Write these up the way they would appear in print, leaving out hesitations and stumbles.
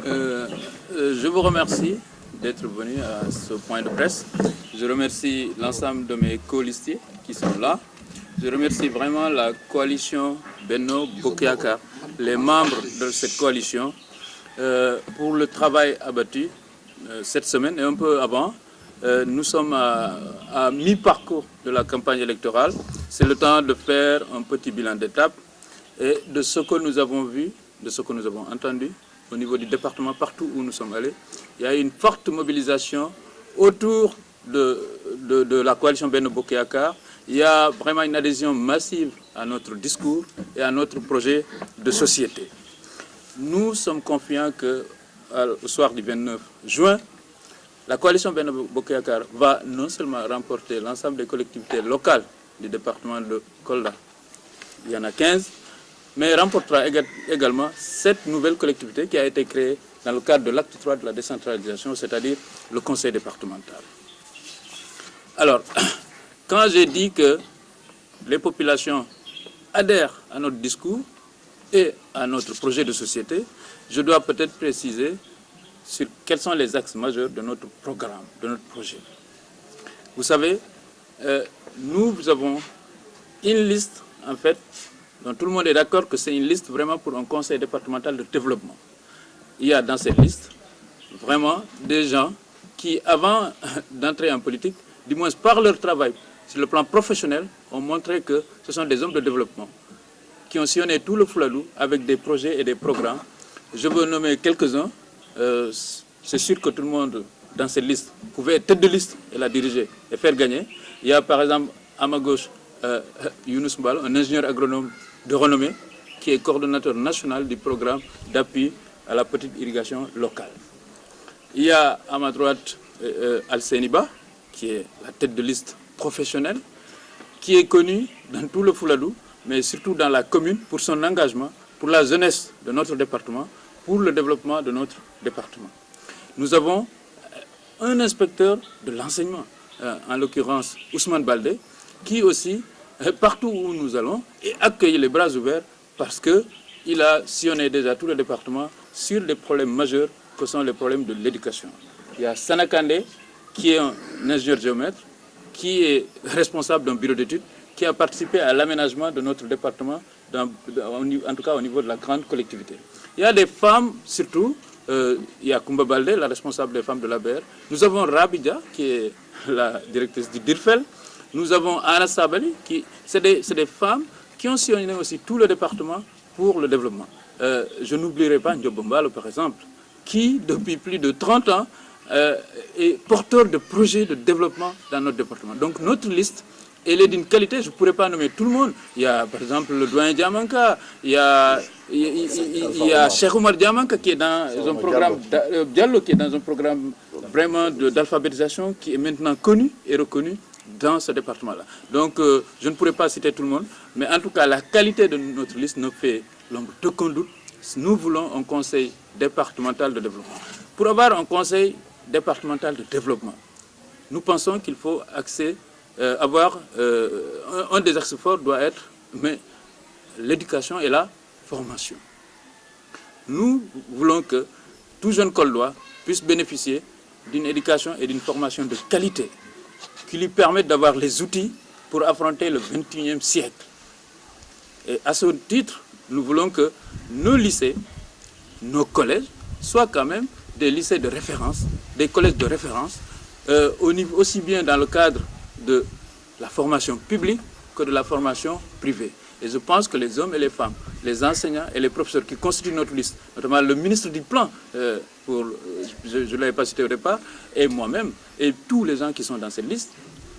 Je vous remercie d'être venu à ce point de presse. Je remercie l'ensemble de mes co-listiers qui sont là. Je remercie vraiment la coalition Benno Bokk Yakaar, les membres de cette coalition, pour le travail abattu cette semaine et un peu avant. Nous sommes à mi-parcours de la campagne électorale. C'est le temps de faire un petit bilan d'étape et de ce que nous avons vu, de ce que nous avons entendu au niveau du département, partout où nous sommes allés. Il y a une forte mobilisation autour de la coalition Benno Bokk Yakaar. Il y a vraiment une adhésion massive à notre discours et à notre projet de société. Nous sommes confiants qu'au soir du 29 juin, la coalition Benno Bokk Yakaar va non seulement remporter l'ensemble des collectivités locales du département de Kolda, il y en a 15, mais remportera également cette nouvelle collectivité qui a été créée dans le cadre de l'acte 3 de la décentralisation, c'est-à-dire le conseil départemental. Alors, quand j'ai dit que les populations adhèrent à notre discours et à notre projet de société, je dois peut-être préciser sur quels sont les axes majeurs de notre programme, de notre projet. Vous savez, nous avons une liste, en fait, dont tout le monde est d'accord que c'est une liste vraiment pour un conseil départemental de développement. Il y a dans cette liste vraiment des gens qui, avant d'entrer en politique, du moins par leur travail, sur le plan professionnel, ont montré que ce sont des hommes de développement qui ont sillonné tout le Fouladou avec des projets et des programmes. Je veux nommer quelques-uns. C'est sûr que tout le monde dans cette liste pouvait être tête de liste et la diriger et faire gagner. Il y a par exemple à ma gauche Younous Mbal, un ingénieur agronome de renommée qui est coordonnateur national du programme d'appui à la petite irrigation locale. Il y a à ma droite Alseni Ba, qui est la tête de liste professionnelle, qui est connu dans tout le Fouladou, mais surtout dans la commune pour son engagement pour la jeunesse de notre département, pour le développement de notre département. Nous avons un inspecteur de l'enseignement, en l'occurrence Ousmane Baldé, qui aussi, partout où nous allons, est accueilli les bras ouverts parce qu'il a sillonné déjà tout le département sur des problèmes majeurs que sont les problèmes de l'éducation. Il y a Sanakandé, qui est un ingénieur géomètre, qui est responsable d'un bureau d'études, qui a participé à l'aménagement de notre département, en tout cas au niveau de la grande collectivité. Il y a des femmes, surtout, il y a Koumba Baldé, la responsable des femmes de l'ABR. Nous avons Rabidja, qui est la directrice du DIRFEL. Nous avons Anna Sabali, c'est des femmes qui ont sillonné aussi tout le département pour le développement. Je n'oublierai pas Ndiobombalo, par exemple, qui, depuis plus de 30 ans, est porteur de projets de développement dans notre département. Donc notre liste, elle est d'une qualité, je ne pourrais pas nommer tout le monde. Il y a par exemple le doyen Diamanka, il y a Cheikh Oumar Diamanka qui est dans un programme, Diallo qui est dans un programme vraiment d'alphabétisation qui est maintenant connu et reconnu dans ce département-là. Donc je ne pourrais pas citer tout le monde, mais en tout cas la qualité de notre liste ne fait l'ombre d'aucun doute. Nous voulons un conseil départemental de développement. Pour avoir un conseil départemental de développement, nous pensons qu'il faut avoir un des axes forts doit être l'éducation et la formation. Nous voulons que tout jeune Koldois puisse bénéficier d'une éducation et d'une formation de qualité qui lui permettent d'avoir les outils pour affronter le XXIe siècle. Et à ce titre, nous voulons que nos lycées, nos collèges, soient quand même des lycées de référence, des collèges de référence, aussi bien dans le cadre de la formation publique que de la formation privée. Et je pense que les hommes et les femmes, les enseignants et les professeurs qui constituent notre liste, notamment le ministre du Plan, je ne l'avais pas cité au départ, et moi-même, et tous les gens qui sont dans cette liste,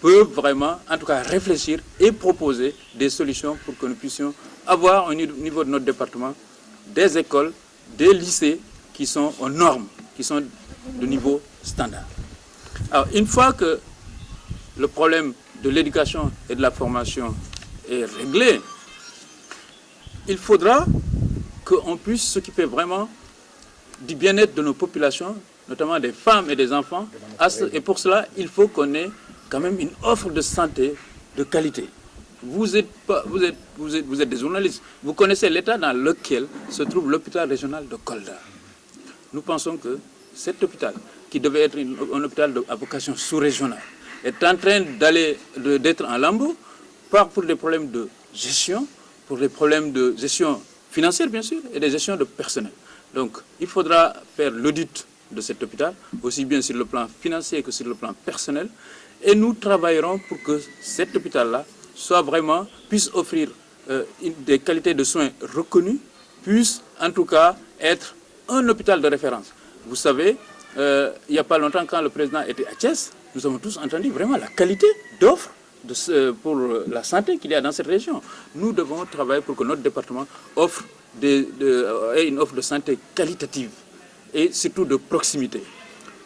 peuvent vraiment, en tout cas, réfléchir et proposer des solutions pour que nous puissions avoir au niveau de notre département des écoles, des lycées qui sont aux normes, qui sont de niveau standard. Alors, une fois que le problème de l'éducation et de la formation est réglé, il faudra qu'on puisse s'occuper vraiment du bien-être de nos populations, notamment des femmes et des enfants. Et pour cela, il faut qu'on ait quand même une offre de santé de qualité. Vous êtes des journalistes, vous connaissez l'état dans lequel se trouve l'hôpital régional de Kolda. nous pensons que cet hôpital, qui devait être un hôpital à vocation sous-régionale, est en train d'être en lambeaux, par pour des problèmes de gestion, pour des problèmes de gestion financière bien sûr, et des gestions de personnel. Donc il faudra faire l'audit de cet hôpital, aussi bien sur le plan financier que sur le plan personnel, et nous travaillerons pour que cet hôpital-là puisse offrir des qualités de soins reconnues, puisse en tout cas être un hôpital de référence. Vous savez, il n'y a pas longtemps, quand le président était à Thiès, nous avons tous entendu vraiment la qualité d'offre pour la santé qu'il y a dans cette région. Nous devons travailler pour que notre département offre une offre de santé qualitative et surtout de proximité.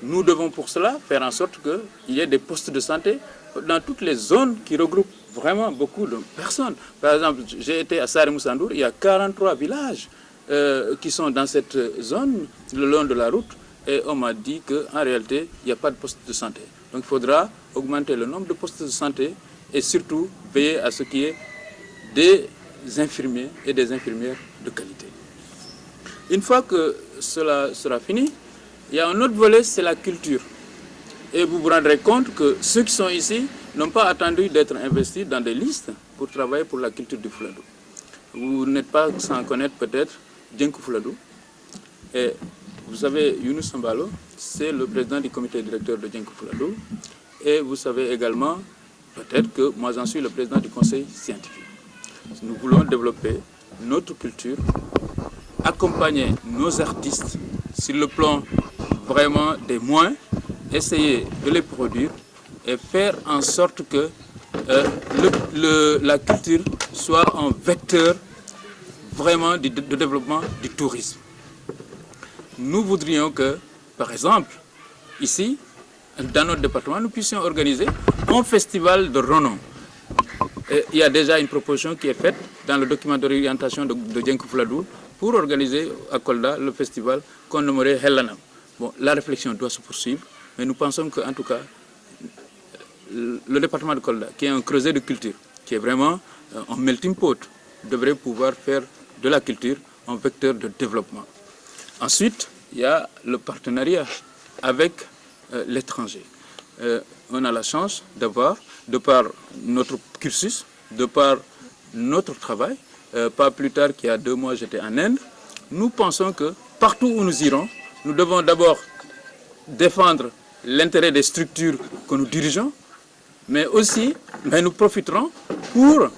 Nous devons pour cela faire en sorte qu'il y ait des postes de santé dans toutes les zones qui regroupent vraiment beaucoup de personnes. Par exemple, j'ai été à Saré-Moussandour, il y a 43 villages qui sont dans cette zone, le long de la route, et on m'a dit qu'en réalité, il n'y a pas de poste de santé. Donc il faudra augmenter le nombre de postes de santé et surtout veiller à ce qu'il y ait des infirmiers et des infirmières de qualité. Une fois que cela sera fini, il y a un autre volet, c'est la culture. Et vous vous rendrez compte que ceux qui sont ici n'ont pas attendu d'être investis dans des listes pour travailler pour la culture du Fouladou. Vous n'êtes pas sans connaître peut-être Djenkou Fouladou. Et vous savez, Younous Sambalo, c'est le président du comité directeur de Djenkou Fouladou. Et vous savez également, peut-être que moi j'en suis le président du conseil scientifique. Nous voulons développer notre culture, accompagner nos artistes sur le plan vraiment des moyens, essayer de les produire et faire en sorte que la culture soit un vecteur vraiment de développement du tourisme. Nous voudrions que, par exemple, ici, dans notre département, nous puissions organiser un festival de renom. Et il y a déjà une proposition qui est faite dans le document d'orientation de Djenkou Fouladou pour organiser à Kolda le festival qu'on nommerait Hellanam. Bon, la réflexion doit se poursuivre, mais nous pensons qu'en tout cas, le département de Kolda, qui est un creuset de culture, qui est vraiment un melting pot, devrait pouvoir faire de la culture un vecteur de développement. Ensuite, il y a le partenariat avec l'étranger. On a la chance d'avoir, de par notre cursus, de par notre travail, pas plus tard qu'il y a 2 mois, j'étais en Inde, nous pensons que partout où nous irons, nous devons d'abord défendre l'intérêt des structures que nous dirigeons, mais aussi nous profiterons pour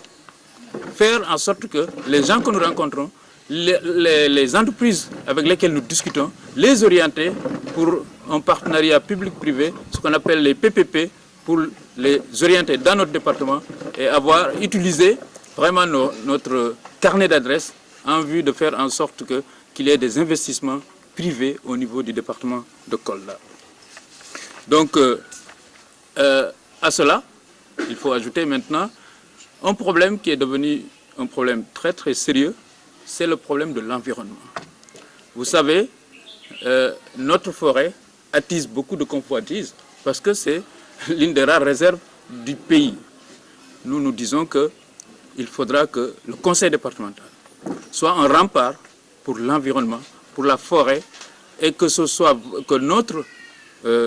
faire en sorte que les gens que nous rencontrons, les entreprises avec lesquelles nous discutons, les orienter pour un partenariat public-privé, ce qu'on appelle les PPP, pour les orienter dans notre département et utiliser vraiment notre carnet d'adresses en vue de faire en sorte qu'il y ait des investissements privés au niveau du département de Kolda. Donc, à cela, il faut ajouter maintenant un problème qui est devenu un problème très très sérieux, c'est le problème de l'environnement. Vous savez, notre forêt attise beaucoup de convoitises parce que c'est l'une des rares réserves du pays. Nous disons qu'il faudra que le conseil départemental soit un rempart pour l'environnement, pour la forêt, et que notre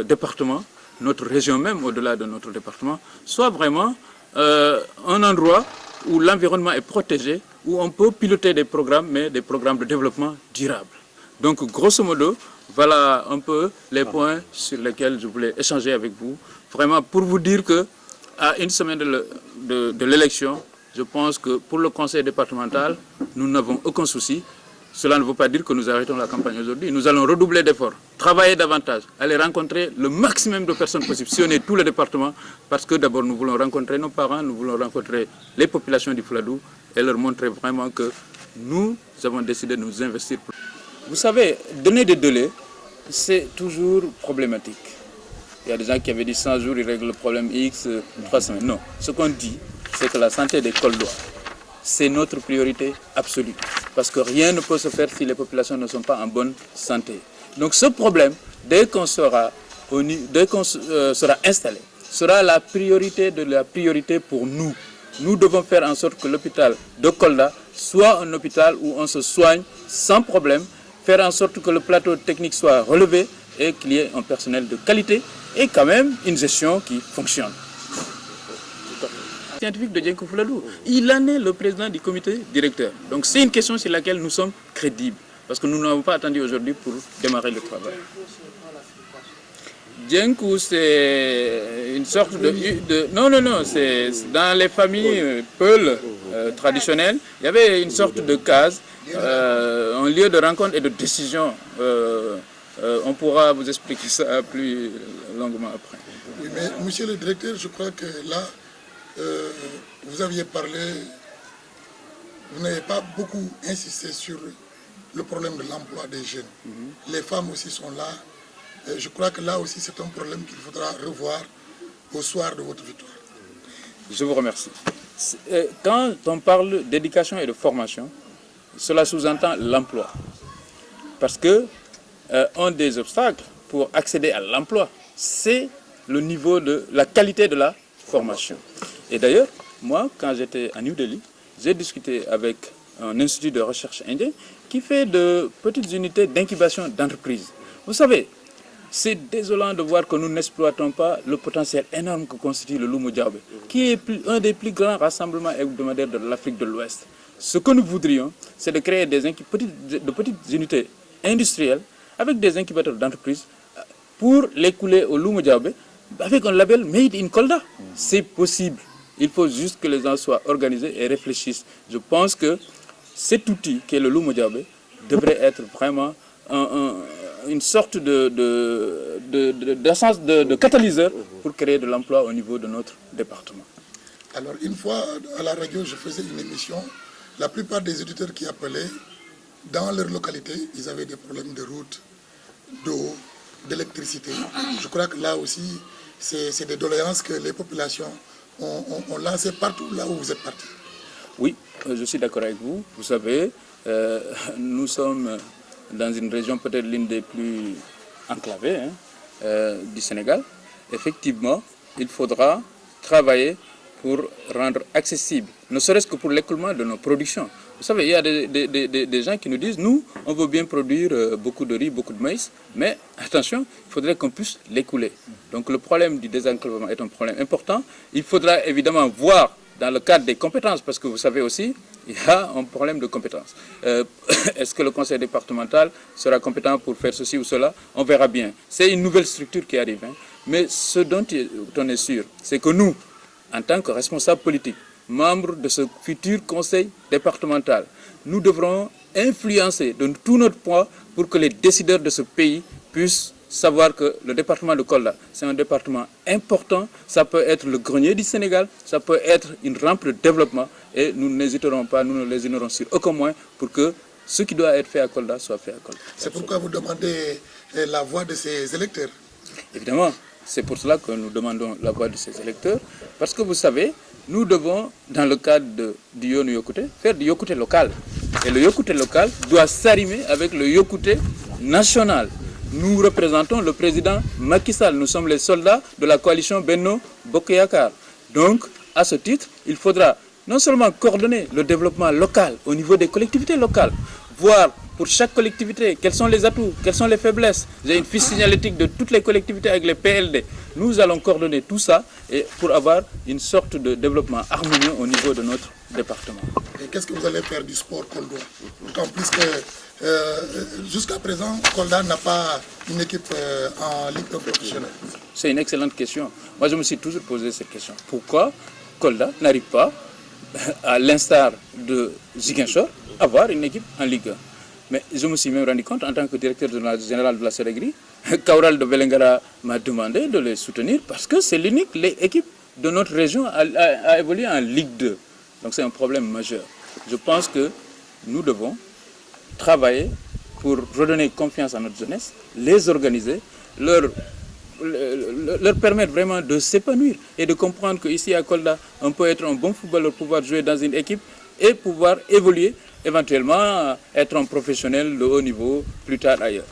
département, notre région même au-delà de notre département, soit vraiment un endroit où l'environnement est protégé, où on peut piloter des programmes, mais des programmes de développement durable. Donc, grosso modo, voilà un peu les points sur lesquels je voulais échanger avec vous. Vraiment pour vous dire qu'à une semaine de l'élection, je pense que pour le conseil départemental, nous n'avons aucun souci. Cela ne veut pas dire que nous arrêtons la campagne aujourd'hui. Nous allons redoubler d'efforts, travailler davantage, aller rencontrer le maximum de personnes possibles, sillonner tout le département, parce que d'abord nous voulons rencontrer nos parents, nous voulons rencontrer les populations du Fouladou et leur montrer vraiment que nous avons décidé de nous investir. Vous savez, donner des délais, c'est toujours problématique. Il y a des gens qui avaient dit 100 jours, ils règlent le problème X, 3 semaines. Non, ce qu'on dit, c'est que la santé des Koldois, c'est notre priorité absolue. Parce que rien ne peut se faire si les populations ne sont pas en bonne santé. Donc ce problème, dès qu'on sera installé, sera la priorité de la priorité pour nous. Nous devons faire en sorte que l'hôpital de Kolda soit un hôpital où on se soigne sans problème faire en sorte que le plateau technique soit relevé et qu'il y ait un personnel de qualité et quand même une gestion qui fonctionne. Scientifique de Dienkou Fouladou, il en est le président du comité directeur. Donc c'est une question sur laquelle nous sommes crédibles, parce que nous n'avons pas attendu aujourd'hui pour démarrer le travail. Dienkou, c'est une sorte de... Non, c'est dans les familles Peul traditionnelles, il y avait une sorte de case, un lieu de rencontre et de décision. On pourra vous expliquer ça plus longuement après. Oui, mais monsieur le directeur, je crois que là, vous aviez parlé, vous n'avez pas beaucoup insisté sur le problème de l'emploi des jeunes. Les femmes aussi sont là. Je crois que là aussi, c'est un problème qu'il faudra revoir au soir de votre victoire. Je vous remercie. Quand on parle d'éducation et de formation, cela sous-entend l'emploi. Parce que un des obstacles pour accéder à l'emploi, c'est le niveau de la qualité de la formation. Et d'ailleurs, moi, quand j'étais à New Delhi, j'ai discuté avec un institut de recherche indien qui fait de petites unités d'incubation d'entreprises. Vous savez, c'est désolant de voir que nous n'exploitons pas le potentiel énorme que constitue le Loumou Diaobé, qui est un des plus grands rassemblements hebdomadaires de l'Afrique de l'Ouest. Ce que nous voudrions, c'est de créer de petites unités industrielles avec des incubateurs d'entreprises pour les couler au Loumou Diaobé avec un label Made in Kolda. C'est possible. Il faut juste que les gens soient organisés et réfléchissent. Je pense que cet outil qui est le Loumou Diaobé devrait être vraiment une sorte de catalyseur pour créer de l'emploi au niveau de notre département. Alors, une fois à la radio, je faisais une émission. La plupart des auditeurs qui appelaient, dans leur localité, ils avaient des problèmes de route, d'eau, d'électricité. Je crois que là aussi, c'est des doléances que les populations ont lancées partout là où vous êtes partis. Oui, je suis d'accord avec vous. Vous savez, nous sommes dans une région peut-être l'une des plus enclavées du Sénégal. Effectivement, il faudra travailler pour rendre accessible, ne serait-ce que pour l'écoulement de nos productions. Vous savez, il y a des gens qui nous disent, nous, on veut bien produire beaucoup de riz, beaucoup de maïs, mais attention, il faudrait qu'on puisse l'écouler. Donc le problème du désenclavement est un problème important. Il faudra évidemment voir dans le cadre des compétences, parce que vous savez aussi, il y a un problème de compétences. Est-ce que le conseil départemental sera compétent pour faire ceci ou cela? On verra bien. C'est une nouvelle structure qui arrive. Mais ce dont on est sûr, c'est que nous, en tant que responsables politiques, membres de ce futur conseil départemental, nous devrons influencer de tout notre poids pour que les décideurs de ce pays puissent savoir que le département de Kolda, c'est un département important, ça peut être le grenier du Sénégal, ça peut être une rampe de développement et nous n'hésiterons pas, nous ne lésinerons sur aucun moyen pour que ce qui doit être fait à Kolda soit fait à Kolda. C'est pourquoi vous demandez la voix de ces électeurs? Évidemment, c'est pour cela que nous demandons la voix de ces électeurs, parce que vous savez, nous devons, dans le cadre du Yonou Yokouté, faire du Yokouté local. Et le Yokouté local doit s'arrimer avec le Yokouté national. Nous représentons le président Macky Sall. Nous sommes les soldats de la coalition Benno Bokk Yakaar. Donc, à ce titre, il faudra non seulement coordonner le développement local au niveau des collectivités locales, voir pour chaque collectivité quels sont les atouts, quelles sont les faiblesses. J'ai une fiche signalétique de toutes les collectivités avec les PLD. Nous allons coordonner tout ça et pour avoir une sorte de développement harmonieux au niveau de notre département. Et qu'est-ce que vous allez faire du sport Kolda? D'autant plus que jusqu'à présent, Kolda n'a pas une équipe en Ligue professionnelle. C'est une excellente question. Moi, je me suis toujours posé cette question. Pourquoi Kolda n'arrive pas, à l'instar de Ziguinchor, à avoir une équipe en Ligue 1? Mais je me suis même rendu compte, en tant que directeur général de la Sérégré, Kaural de Belengara m'a demandé de les soutenir parce que c'est l'unique équipe de notre région à évoluer en Ligue 2. Donc c'est un problème majeur. Je pense que nous devons travailler pour redonner confiance à notre jeunesse, les organiser, leur permettre vraiment de s'épanouir et de comprendre qu'ici à Kolda, on peut être un bon footballeur, pouvoir jouer dans une équipe et pouvoir évoluer, éventuellement être un professionnel de haut niveau plus tard ailleurs.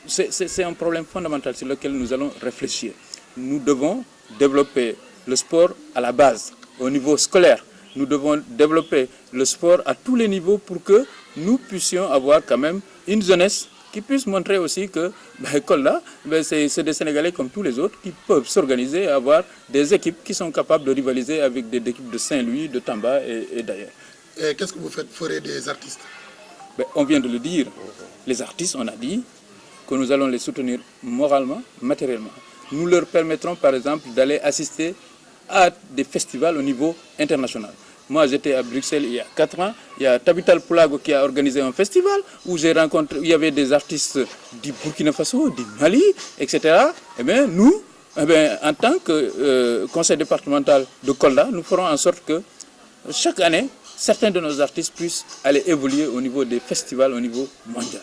C'est un problème fondamental sur lequel nous allons réfléchir. Nous devons développer le sport à la base, au niveau scolaire. Nous devons développer le sport à tous les niveaux pour que nous puissions avoir quand même une jeunesse qui puisse montrer aussi que Kolda, c'est des Sénégalais comme tous les autres qui peuvent s'organiser et avoir des équipes qui sont capables de rivaliser avec des équipes de Saint-Louis, de Tamba et d'ailleurs. Et qu'est-ce que vous ferez des artistes? On vient de le dire, les artistes, on a dit que nous allons les soutenir moralement, matériellement. Nous leur permettrons par exemple d'aller assister à des festivals au niveau international. Moi, j'étais à Bruxelles il y a 4 ans. Il y a Tabital Poulago qui a organisé un festival où j'ai rencontré, il y avait des artistes du Burkina Faso, du Mali, etc. Eh bien, nous, en tant que conseil départemental de Kolda, nous ferons en sorte que chaque année, certains de nos artistes puissent aller évoluer au niveau des festivals au niveau mondial.